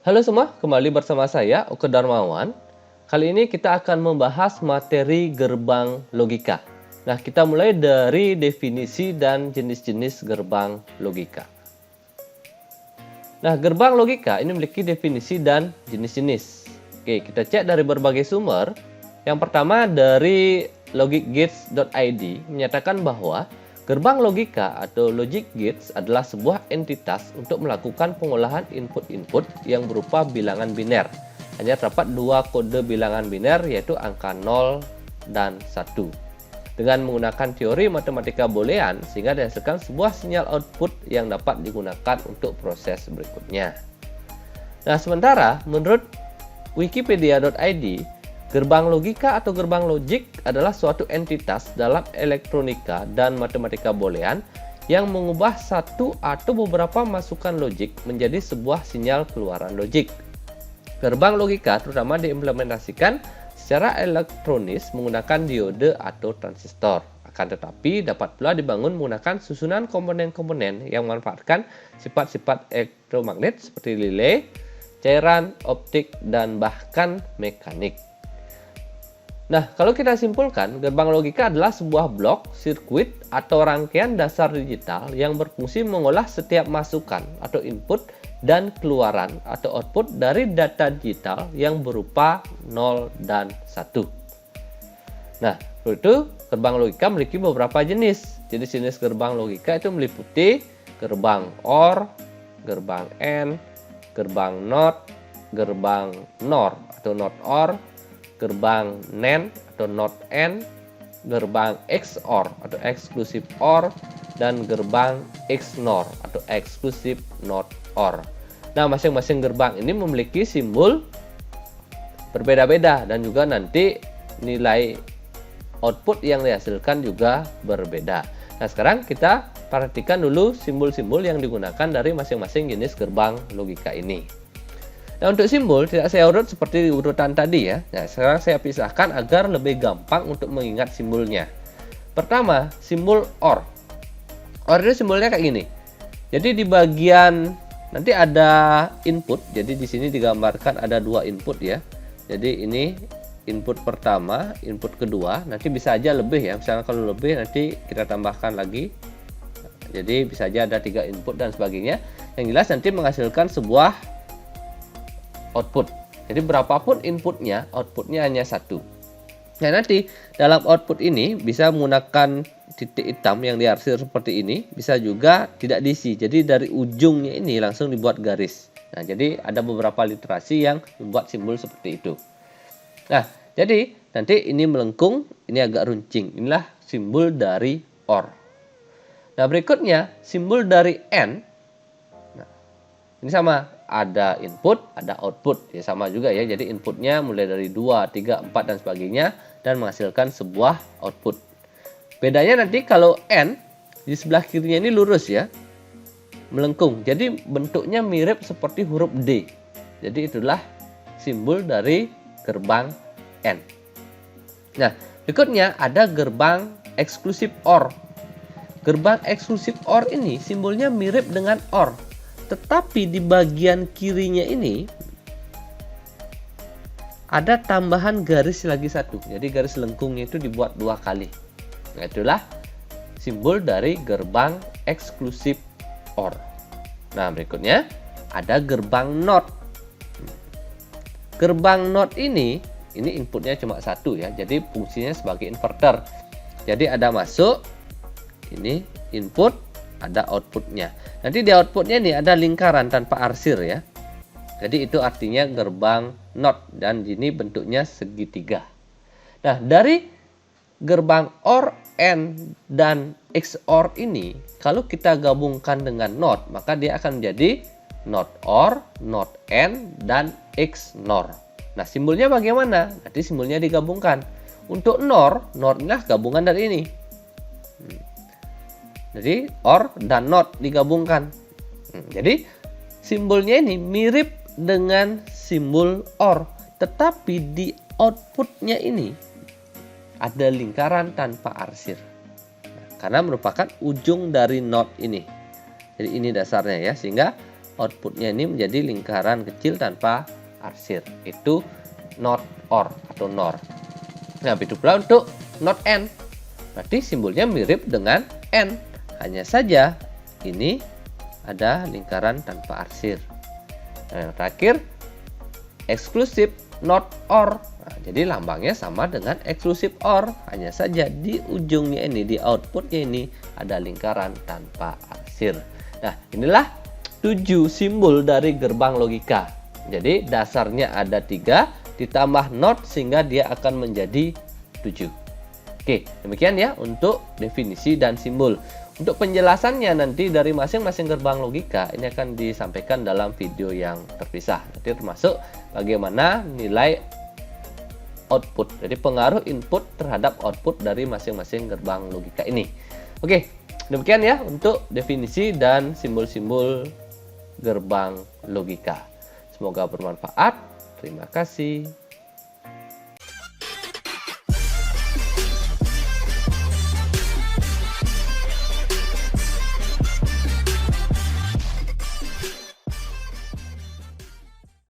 Halo semua, kembali bersama saya Oke Darmawan. Kali ini kita akan membahas materi gerbang logika. Nah, kita mulai dari definisi dan jenis-jenis gerbang logika. Nah, gerbang logika ini memiliki definisi dan jenis-jenis. Oke, kita cek dari berbagai sumber. Yang pertama dari logicgates.id menyatakan bahwa gerbang logika atau logic gates adalah sebuah entitas untuk melakukan pengolahan input-input yang berupa bilangan biner. Hanya terdapat dua kode bilangan biner yaitu angka 0 dan 1. Dengan menggunakan teori matematika boolean sehingga dihasilkan sebuah sinyal output yang dapat digunakan untuk proses berikutnya. Nah, sementara menurut wikipedia.id, gerbang logika atau gerbang logik adalah suatu entitas dalam elektronika dan matematika boolean yang mengubah satu atau beberapa masukan logik menjadi sebuah sinyal keluaran logik. Gerbang logika terutama diimplementasikan secara elektronis menggunakan diode atau transistor. Akan tetapi dapat pula dibangun menggunakan susunan komponen-komponen yang memanfaatkan sifat-sifat elektromagnet seperti relay, cairan, optik, dan bahkan mekanik. Nah, kalau kita simpulkan, gerbang logika adalah sebuah blok, sirkuit, atau rangkaian dasar digital yang berfungsi mengolah setiap masukan atau input dan keluaran atau output dari data digital yang berupa 0 dan 1. Nah, untuk itu gerbang logika memiliki beberapa jenis. Jenis-jenis gerbang logika itu meliputi gerbang OR, gerbang AND, gerbang NOT, gerbang NOR atau NOT OR, gerbang NAND atau NOT AND, gerbang XOR atau Exclusive OR, dan gerbang XNOR atau Exclusive NOT OR. Nah, masing-masing gerbang ini memiliki simbol berbeda-beda dan juga nanti nilai output yang dihasilkan juga berbeda. Nah, sekarang kita perhatikan dulu simbol-simbol yang digunakan dari masing-masing jenis gerbang logika ini. Nah, untuk simbol tidak saya urut seperti urutan tadi ya. Nah, sekarang saya pisahkan agar lebih gampang untuk mengingat simbolnya. Pertama, simbol OR. OR itu simbolnya kayak gini. Jadi di bagian nanti ada input. Jadi di sini digambarkan ada dua input ya. Jadi ini input pertama, input kedua. Nanti bisa aja lebih ya. Misalnya kalau lebih nanti kita tambahkan lagi. Jadi bisa aja ada 3 input dan sebagainya. Yang jelas nanti menghasilkan sebuah output. Jadi berapapun inputnya, outputnya hanya 1. Nah, nanti dalam output ini bisa menggunakan titik hitam yang diarsir seperti ini, bisa juga tidak diisi. Jadi dari ujungnya ini langsung dibuat garis. Nah, jadi ada beberapa literasi yang membuat simbol seperti itu. Nah, jadi nanti ini melengkung, ini agak runcing. Inilah simbol dari OR. Nah, berikutnya simbol dari AND. Nah, ini sama. Ada input, ada output. Ya sama juga ya. Jadi inputnya mulai dari 2, 3, 4 dan sebagainya dan menghasilkan sebuah output. Bedanya nanti kalau AND di sebelah kirinya ini lurus ya. Melengkung. Jadi bentuknya mirip seperti huruf D. Jadi itulah simbol dari gerbang AND. Nah, berikutnya ada gerbang Exclusive OR. Gerbang Exclusive OR ini simbolnya mirip dengan OR. Tetapi di bagian kirinya ini ada tambahan garis lagi satu. Jadi garis lengkungnya itu dibuat 2 kali. Nah, itulah simbol dari gerbang Exclusive OR. Nah, berikutnya ada gerbang NOT. Gerbang NOT ini inputnya cuma 1 ya. Jadi fungsinya sebagai inverter. Jadi ada masuk, ini input, ada outputnya. Nanti di outputnya nih ada lingkaran tanpa arsir ya. Jadi itu artinya gerbang NOT dan ini bentuknya segitiga. Nah, dari gerbang OR, AND, dan XOR ini kalau kita gabungkan dengan NOT maka dia akan menjadi NOT OR, NOT AND, dan XNOR. Nah, simbolnya bagaimana? Nanti simbolnya digabungkan. Untuk NOR inilah gabungan dari ini. Jadi OR dan NOT digabungkan. Jadi simbolnya ini mirip dengan simbol OR, tetapi di outputnya ini ada lingkaran tanpa arsir. Karena merupakan ujung dari NOT ini. Jadi ini dasarnya ya, sehingga outputnya ini menjadi lingkaran kecil tanpa arsir. Itu not or atau NOR. Nah, begitu pula untuk not AND. Berarti simbolnya mirip dengan AND. Hanya saja ini ada lingkaran tanpa arsir. Nah, yang terakhir exclusive not OR. Nah, jadi lambangnya sama dengan exclusive OR. Hanya saja di ujungnya ini, di outputnya ini ada lingkaran tanpa arsir. Nah, inilah 7 simbol dari gerbang logika. Jadi dasarnya ada 3 ditambah NOT sehingga dia akan menjadi 7. Oke, demikian ya untuk definisi dan simbol. Untuk penjelasannya nanti dari masing-masing gerbang logika ini akan disampaikan dalam video yang terpisah. Nanti termasuk bagaimana nilai output. Jadi pengaruh input terhadap output dari masing-masing gerbang logika ini. Oke, demikian ya untuk definisi dan simbol-simbol gerbang logika. Semoga bermanfaat. Terima kasih.